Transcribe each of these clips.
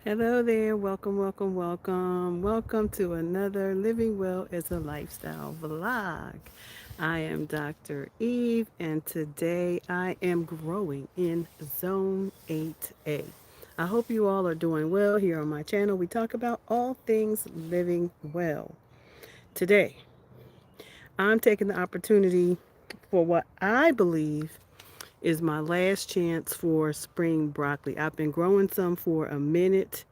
Hello there. Welcome, welcome, welcome. Welcome to another Living Well as a Lifestyle vlog. I am Dr. Eve, and today I am growing in Zone 8A. I hope you all are doing well. Here on my channel, we talk about all things living well. Today, I'm taking the opportunity for what I believe is my last chance for spring broccoli. I've been growing some for a minute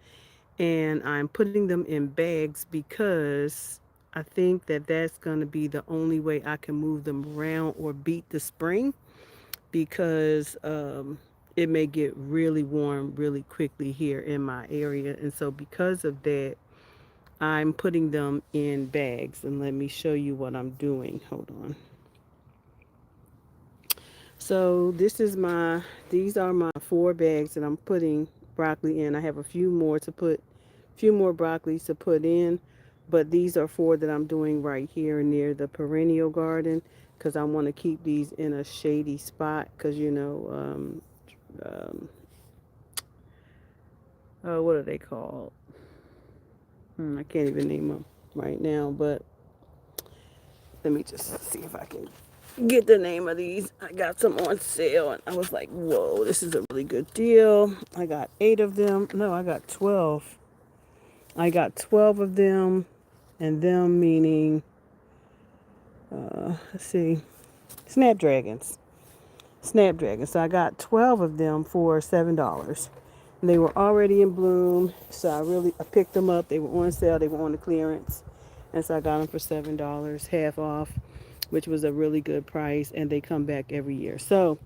and I'm putting them in bags because I think that that's going to be the only way I can move them around or beat the spring because it may get really warm really quickly here in my area. And so, because of that, I'm putting them in bags. And let me show you what I'm doing. Hold on. So, these are my 4 bags that I'm putting broccoli in. I have a few more broccolis to put in, but these are 4 that I'm doing right here near the perennial garden because I want to keep these in a shady spot because um, what are they called? I can't even name them right now, but let me just see if I can get the name of these. I got some on sale and I was like, whoa, this is a really good deal. I got 8 of them. No, I got 12. I got 12 of them, and them meaning, let's see, snapdragons. Snapdragons. So I got 12 of them for $7. And they were already in bloom, so I picked them up. They were on sale, they were on the clearance. And so I got them for $7, half off, which was a really good price, and they come back every year. So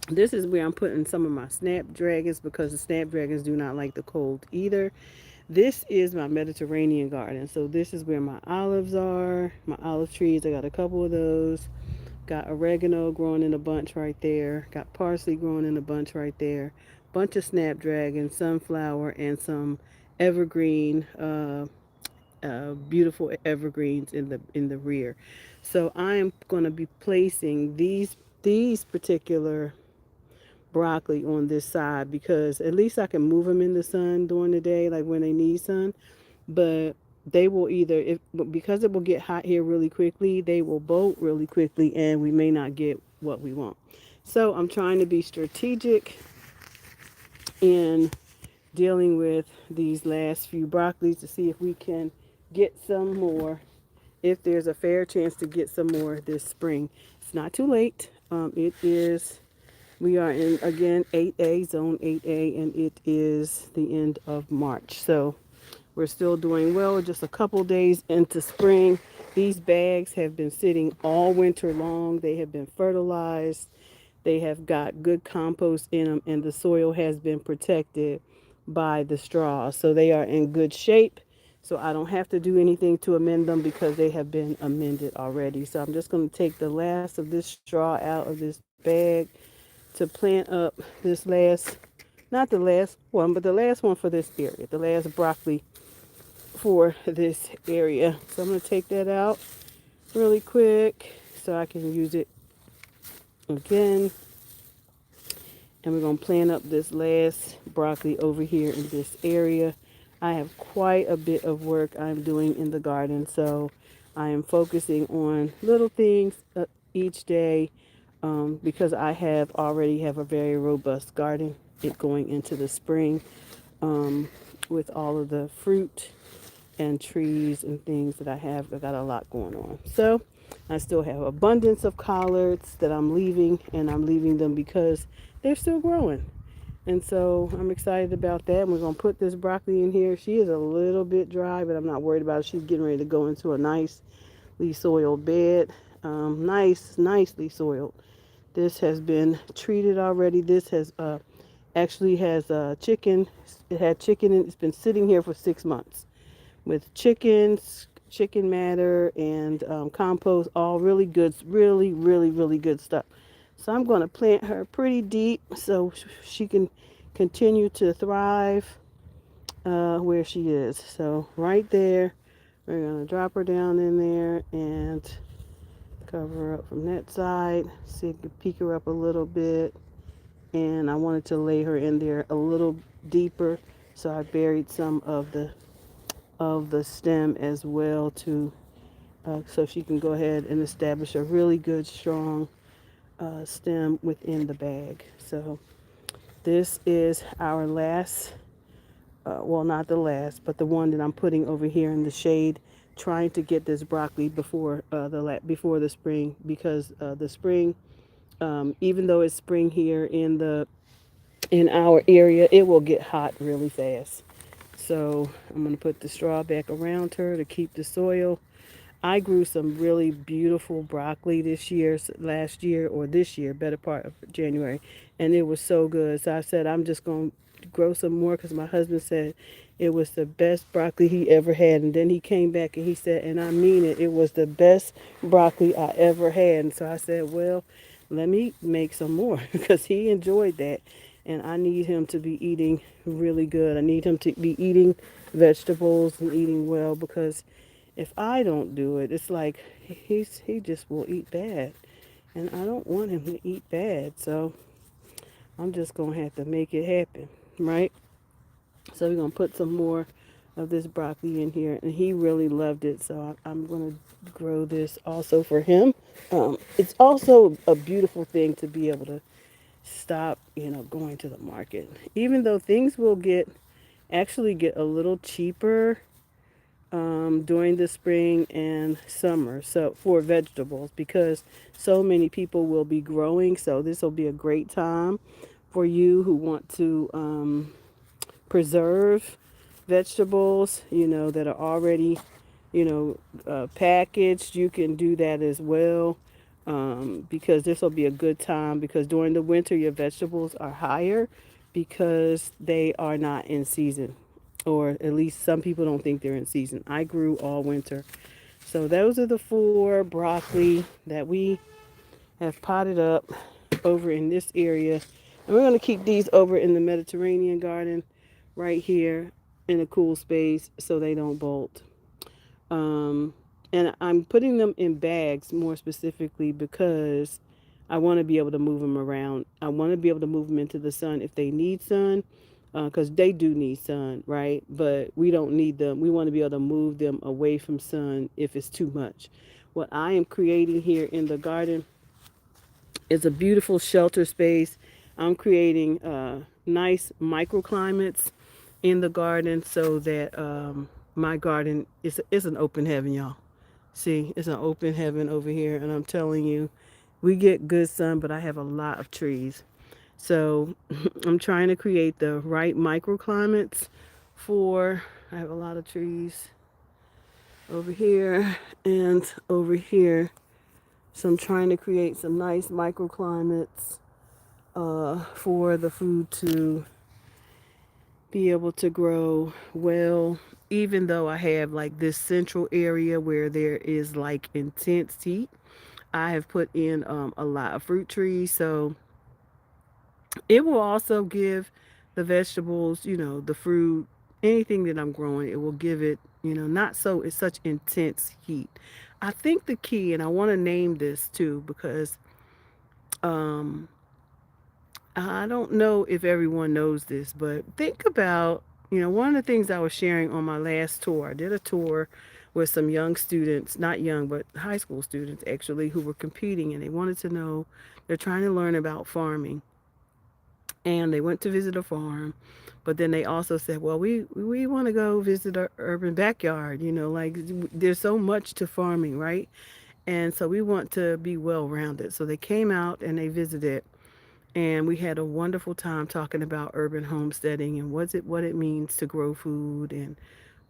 this is where I'm putting some of my snapdragons because the snapdragons do not like the cold either. This is my Mediterranean garden. So this is where my olives are, my olive trees. I got a couple of those. Got oregano growing in a bunch right there. Got parsley growing in a bunch right there. Bunch of snapdragon, sunflower, and some evergreen, beautiful evergreens in the rear. So I am going to be placing these particular broccoli on this side because at least I can move them in the sun during the day, like when they need sun. But they will either, if because it will get hot here really quickly, they will bolt really quickly, and we may not get what we want. So I'm trying to be strategic in dealing with these last few broccolis to see if we can get some more. If there's a fair chance to get some more this spring, it's not too late. We are in, again, 8A, zone 8A, and it is the end of March. So we're still doing well, just a couple days into spring. These bags have been sitting all winter long. They have been fertilized. They have got good compost in them, and the soil has been protected by the straw. So they are in good shape. So I don't have to do anything to amend them because they have been amended already. So I'm just going to take the last of this straw out of this bag to plant up this last, not the last one, but the last one for this area, the last broccoli for this area. So I'm going to take that out really quick so I can use it again. And we're going to plant up this last broccoli over here in this area. I have quite a bit of work I'm doing in the garden, so I am focusing on little things each day because I have already have a very robust garden it going into the spring with all of the fruit and trees and things that I have. I got a lot going on. So I still have abundance of collards that I'm leaving, and I'm leaving them because they're still growing. And so I'm excited about that. We're going to put this broccoli in here. She is a little bit dry, but I'm not worried about it. She's getting ready to go into a nicely soiled bed. Nicely soiled. This has been treated already. This has actually has chicken. It had chicken, and it's been sitting here for 6 months with chickens, chicken matter, and compost, all really good, really good stuff. So I'm going to plant her pretty deep so she can continue to thrive where she is. So right there, we're going to drop her down in there and cover her up from that side. See if you can peek her up a little bit. And I wanted to lay her in there a little deeper So I buried some of the stem as well to so she can go ahead and establish a really good strong stem within the bag. So this is our last, well, not the last, but the one that I'm putting over here in the shade, trying to get this broccoli before before the spring, because the spring, even though it's spring here in our area, it will get hot really fast. So I'm going to put the straw back around her to keep the soil. I grew some really beautiful broccoli this year, last year, or this year, better part of January, and it was so good. So I said, I'm just going to grow some more because my husband said it was the best broccoli he ever had. And then he came back and he said, and I mean it, it was the best broccoli I ever had. And so I said, well, let me make some more because he enjoyed that. And I need him to be eating really good. I need him to be eating vegetables and eating well, because if I don't do it, it's like he just will eat bad, and I don't want him to eat bad. So I'm just gonna have to make it happen, right? So we're gonna put some more of this broccoli in here, and he really loved it. So I'm gonna grow this also for him. It's also a beautiful thing to be able to stop, going to the market, even though things will actually get a little cheaper during the spring and summer, so for vegetables, because so many people will be growing. So this will be a great time for you who want to preserve vegetables, that are already, packaged. You can do that as well, because this will be a good time, because during the winter your vegetables are higher because they are not in season, or at least some people don't think they're in season. I grew all winter. So those are the four broccoli that we have potted up over in this area. And we're going to keep these over in the Mediterranean garden right here in a cool space so they don't bolt. Um, and I'm putting them in bags more specifically because I want to be able to move them around. I want to be able to move them into the sun if they need sun, because they do need sun, right? But we don't need them. We want to be able to move them away from sun if it's too much. What I am creating here in the garden is a beautiful shelter space. I'm creating nice microclimates in the garden so that my garden is an open heaven, y'all. See, it's an open heaven over here, and I'm telling you, we get good sun, but I have a lot of trees. So I'm trying to create the right microclimates for, I have a lot of trees over here and over here. So I'm trying to create some nice microclimates for the food to be able to grow well, even though I have like this central area where there is like intense heat. I have put in a lot of fruit trees, so it will also give the vegetables, the fruit, anything that I'm growing, it will give it, not so it's such intense heat. I think the key, and I want to name this too, because um, I don't know if everyone knows this, but think about, one of the things I was sharing on my last tour. I did a tour with some young students, not young, but high school students actually, who were competing, and they wanted to know, they're trying to learn about farming. And they went to visit a farm, but then they also said, well, we want to go visit our urban backyard, like there's so much to farming, right? And so we want to be well rounded. So they came out and they visited, and we had a wonderful time talking about urban homesteading and what it means to grow food and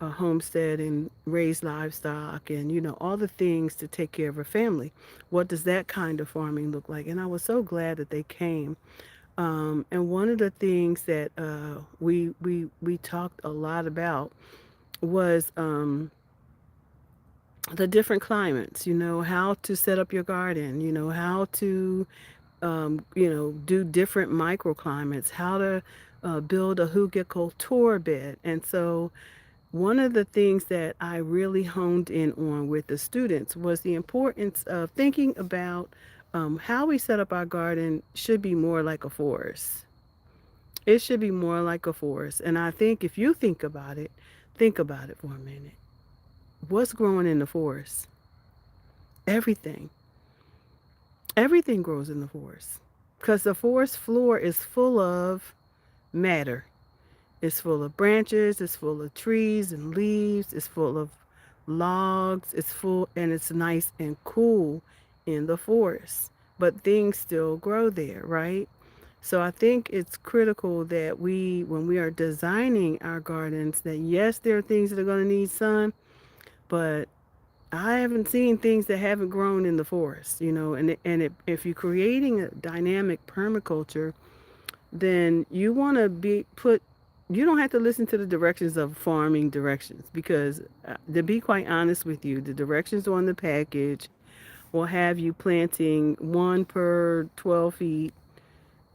homestead and raise livestock, and all the things to take care of a family. What does that kind of farming look like? And I was so glad that they came. And one of the things that we talked a lot about was the different climates. How to set up your garden. How to do different microclimates. How to build a hugelkultur bed. And so one of the things that I really honed in on with the students was the importance of thinking about how we set up our garden should be more like a forest. It should be more like a forest. And I think if you think about it for a minute. What's growing in the forest? Everything. Everything grows in the forest. Because the forest floor is full of matter. It's full of branches, it's full of trees and leaves, it's full of logs, it's full and it's nice and cool in the forest. But things still grow there, right? So I think it's critical that when we are designing our gardens, that yes, there are things that are going to need sun, but I haven't seen things that haven't grown in the forest, if you're creating a dynamic permaculture, then you want to you don't have to listen to the directions of farming directions because, to be quite honest with you, the directions on the package will have you planting one per 12 feet.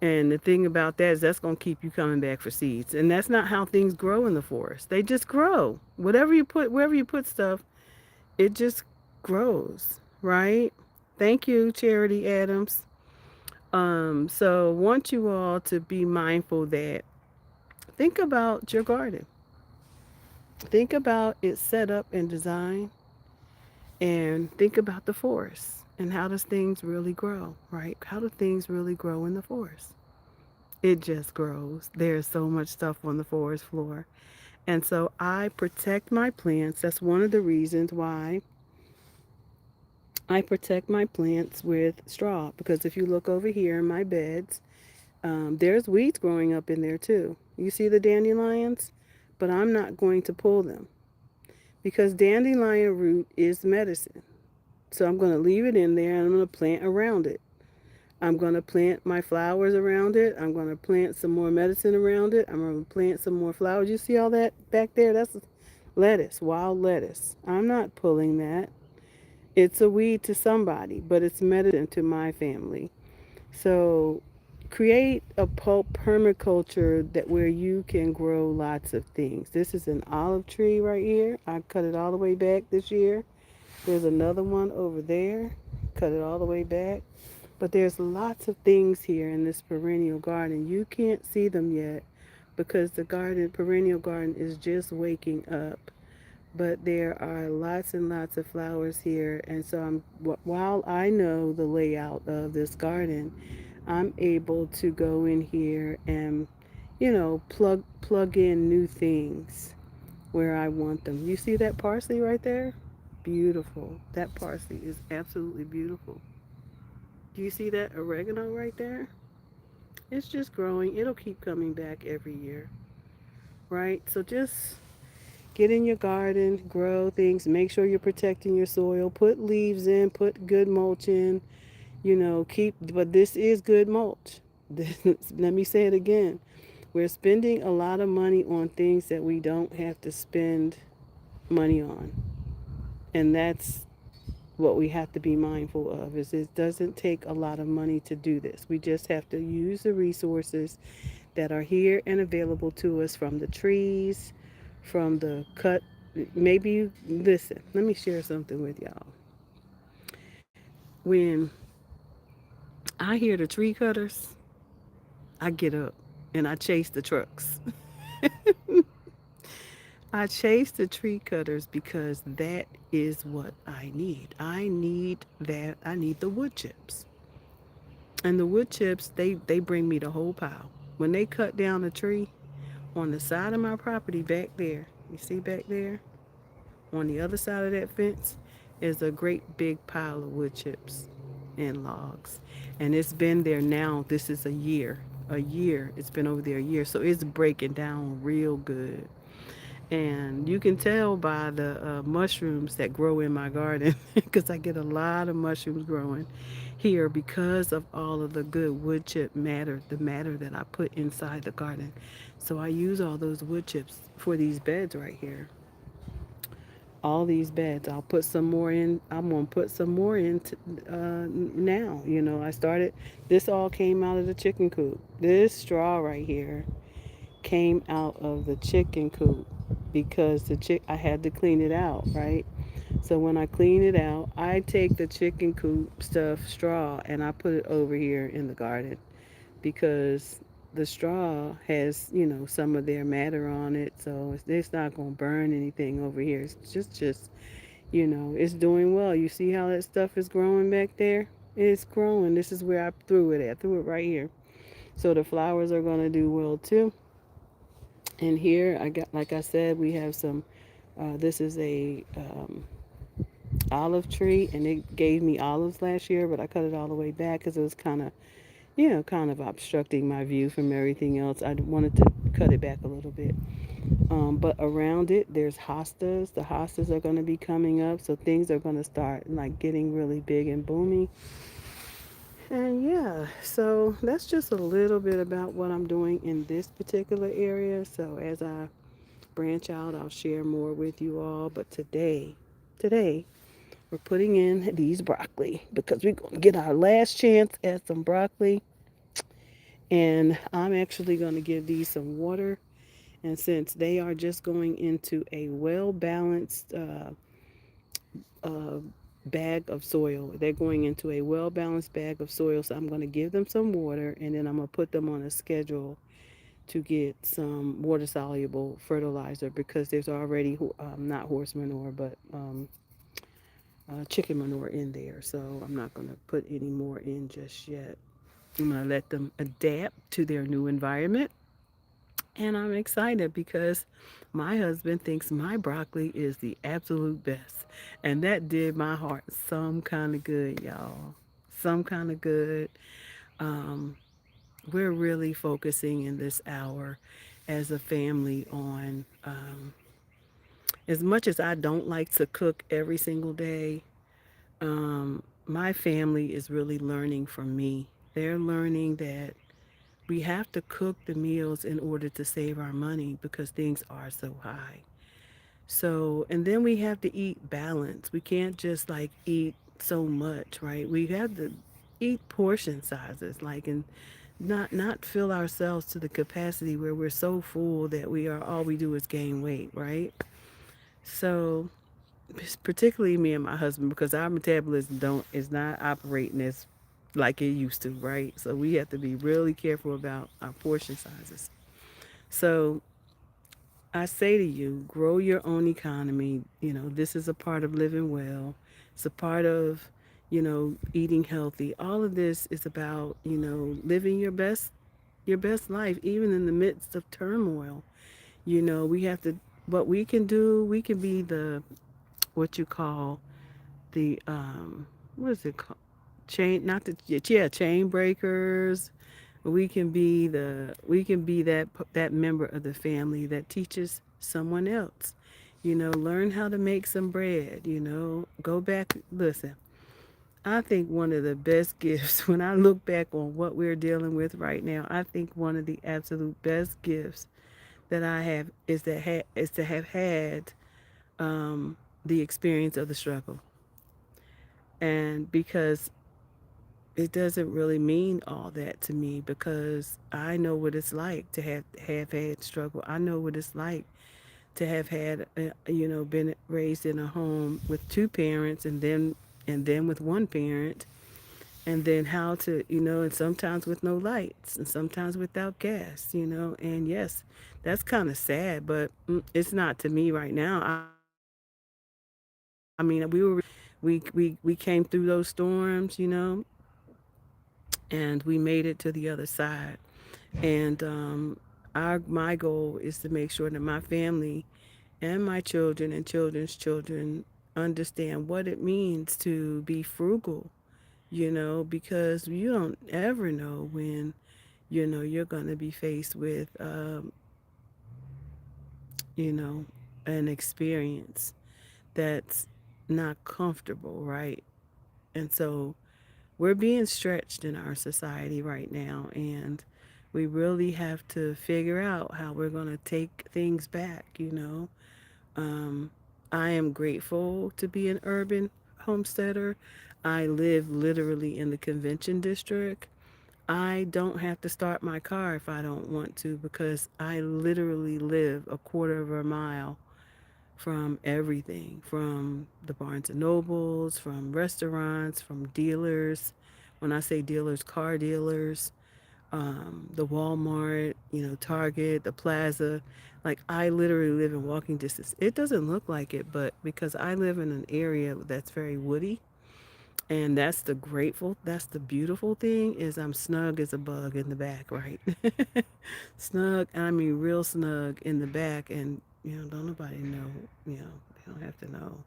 And the thing about that is that's going to keep you coming back for seeds. And that's not how things grow in the forest. They just grow. Wherever you put stuff, it just grows, right? Thank you, Charity Adams. So want you all to be mindful that think about your garden. Think about its setup and design and think about the forest and how does things really grow, right? How do things really grow in the forest? It just grows. There's so much stuff on the forest floor. And so I protect my plants. That's one of the reasons why I protect my plants with straw. Because if you look over here in my beds, there's weeds growing up in there too. You see the dandelions? But I'm not going to pull them because dandelion root is medicine. So I'm going to leave it in there and I'm going to plant around it. I'm going to plant my flowers around it. I'm going to plant some more medicine around it. I'm going to plant some more flowers. You see all that back there? That's lettuce, wild lettuce. I'm not pulling that. It's a weed to somebody, but it's medicine to my family. So create a pulp permaculture that where you can grow lots of things. This is an olive tree right here. I cut it all the way back this year. There's another one over there. Cut it all the way back. But there's lots of things here in this perennial garden. You can't see them yet because the perennial garden is just waking up. But there are lots and lots of flowers here. And so while I know the layout of this garden, I'm able to go in here and, plug in new things where I want them. You see that parsley right there? Beautiful. That parsley is absolutely beautiful. Do you see that oregano right there? It's just growing. It'll keep coming back every year, right? So just get in your garden, grow things, make sure you're protecting your soil, put leaves in, put good mulch in, but this is good mulch. Let me say it again. We're spending a lot of money on things that we don't have to spend money on. And that's what we have to be mindful of is it doesn't take a lot of money to do this. We just have to use the resources that are here and available to us from the trees, from the cut. Maybe listen, let me share something with y'all. When I hear the tree cutters, I get up and I chase the trucks. I chase the tree cutters because that is what I need. I need that. I need the wood chips. And the wood chips, they bring me the whole pile. When they cut down a tree on the side of my property back there, you see back there, on the other side of that fence, is a great big pile of wood chips and logs. And it's been there now. This is a year. A year. It's been over there a year. So it's breaking down real good. And you can tell by the mushrooms that grow in my garden because I get a lot of mushrooms growing here because of all of the good wood chip matter, the matter that I put inside the garden. So I use all those wood chips for these beds right here. All these beds. I'll put some more in. I'm going to put some more in now. I started, this all came out of the chicken coop. This straw right here came out of the chicken coop because I had to clean it out, right? So when I clean it out, I take the chicken coop stuff straw and I put it over here in the garden because the straw has, some of their matter on it, so it's not going to burn anything over here. It's just, it's doing well. You see how that stuff is growing back there? It's growing. This is where I threw it at. I threw it right here. So the flowers are going to do well too. And here I got, like I said, we have some. This is a olive tree, and it gave me olives last year, but I cut it all the way back because it was kind of obstructing my view from everything else. I wanted to cut it back a little bit. But around it, there's hostas. The hostas are going to be coming up, so things are going to start like getting really big and boomy. And yeah, so that's just a little bit about what I'm doing in this particular area. So as I branch out, I'll share more with you all. But today, we're putting in these broccoli because we're going to get our last chance at some broccoli. And I'm actually going to give these some water. And since they are just going into a well balanced uh, bag of soil, they're going into a well balanced bag of soil. So I'm going to give them some water, and then I'm going to put them on a schedule to get some water soluble fertilizer because there's already not horse manure, but chicken manure in there. So I'm not going to put any more in just yet. I'm going to let them adapt to their new environment. And I'm excited because my husband thinks my broccoli is the absolute best. And that did my heart some kind of good, y'all. Some kind of good. Um, we're really focusing in this hour as a family on, as much as I don't like to cook every single day, my family is really learning from me. They're learning that we have to cook the meals in order to save our money because things are so high. So, and then we have to eat balance. We can't just like eat so much, right? We have to eat portion sizes, like, and not fill ourselves to the capacity where we're so full that we are all we do is gain weight, right? So, particularly me and my husband, because our metabolism don't is not operating as like it used to, right? So we have to be really careful about our portion sizes. So I say to you, grow your own economy. This is a part of living well. It's a part of, eating healthy. All of this is about, living your best life, even in the midst of turmoil. We have to, what we can do, we can be the, what you call the, what is it called? Chain, not the, yeah, chain breakers. We can be that member of the family that teaches someone else. Learn how to make some bread. Go back. Listen, I think one of the best gifts when I look back on what we're dealing with right now, I think one of the absolute best gifts that I have is to have had the experience of the struggle, and because it doesn't really mean all that to me because I know what it's like to have had struggle. I know what it's like to have had been raised in a home with two parents and then with one parent, and then how to and sometimes with no lights and sometimes without gas, and yes, that's kind of sad, but it's not to me right now. I mean, we came through those storms, and we made it to the other side. And my goal is to make sure that my family and my children and children's children understand what it means to be frugal, because you don't ever know when, you're going to be faced with, you know, an experience that's not comfortable, right? And so we're being stretched in our society right now, and we really have to figure out how we're going to take things back. Um, I am grateful to be an urban homesteader. I live literally in the convention district. I don't have to start my car if I don't want to because I literally live a quarter of a mile from everything, from the Barnes and Nobles, from restaurants, from dealers. When I say dealers, car dealers. the Walmart, Target, the Plaza. Like I literally live in walking distance. It doesn't look like it, but because I live in an area that's very woody, and that's the beautiful thing is I'm snug as a bug in the back, right? Snug, I mean real snug in the back, and don't nobody know, they don't have to know.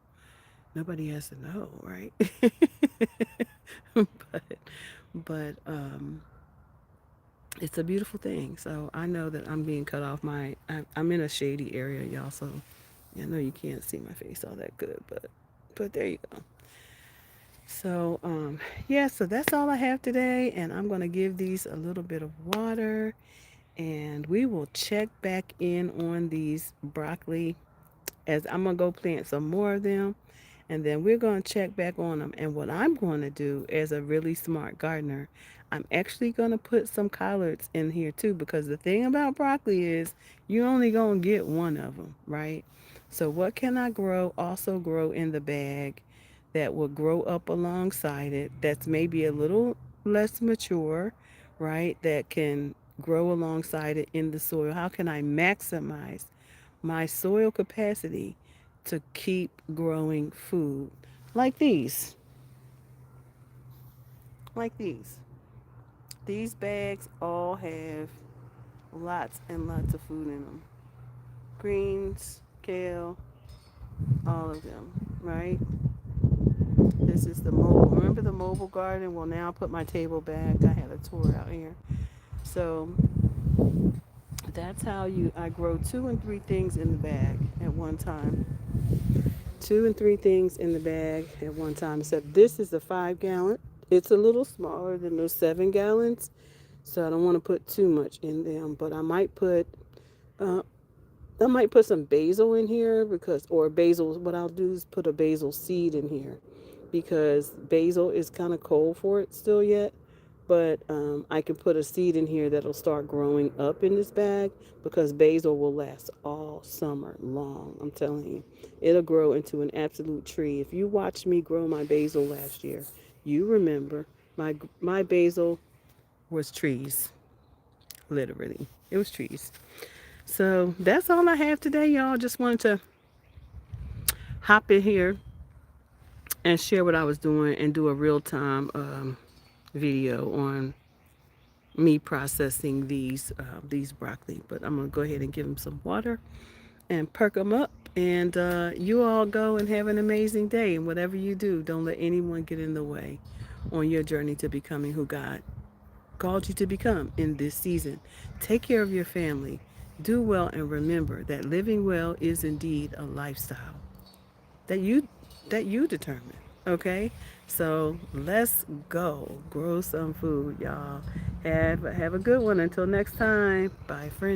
Nobody has to know, right? but but it's a beautiful thing. So I know that I'm being cut off I'm in a shady area, y'all, so I know you can't see my face all that good, but there you go. So yeah, so that's all I have today, and I'm going to give these a little bit of water, and we will check back in on these broccoli as I'm going to go plant some more of them, and then we're going to check back on them. And what I'm going to do as a really smart gardener, I'm actually going to put some collards in here too, because the thing about broccoli is you only going to get one of them, right? So what can I grow, also grow in the bag that will grow up alongside it, that's maybe a little less mature, right? That can grow alongside it in the soil. How can I maximize my soil capacity to keep growing food? Like these. Like these. These bags all have lots and lots of food in them. Greens, kale, all of them, right? This is the mobile. Remember the mobile garden? Well, now I put my table back. I had a tour out here. So that's how I grow two and three things in the bag at one time. Two and three things in the bag at one time. Except this is a 5 gallon. It's a little smaller than those 7 gallons, so I don't want to put too much in them. But uh, I might put some basil in here or basil. What I'll do is put a basil seed in here because basil is kind of cold for it still yet. But I can put a seed in here that'll start growing up in this bag because basil will last all summer long. I'm telling you, it'll grow into an absolute tree. If you watched me grow my basil last year, you remember my basil was trees, literally. It was trees. So that's all I have today, y'all. Just wanted to hop in here and share what I was doing and do a real time video on me processing these broccoli. But I'm gonna go ahead and give them some water and perk them up. And you all go and have an amazing day. And whatever you do, don't let anyone get in the way on your journey to becoming who God called you to become in this season. Take care of your family. Do well and remember that living well is indeed a lifestyle that you determine. Okay? So let's go grow some food, y'all. Have a good one. Until next time. Bye for now.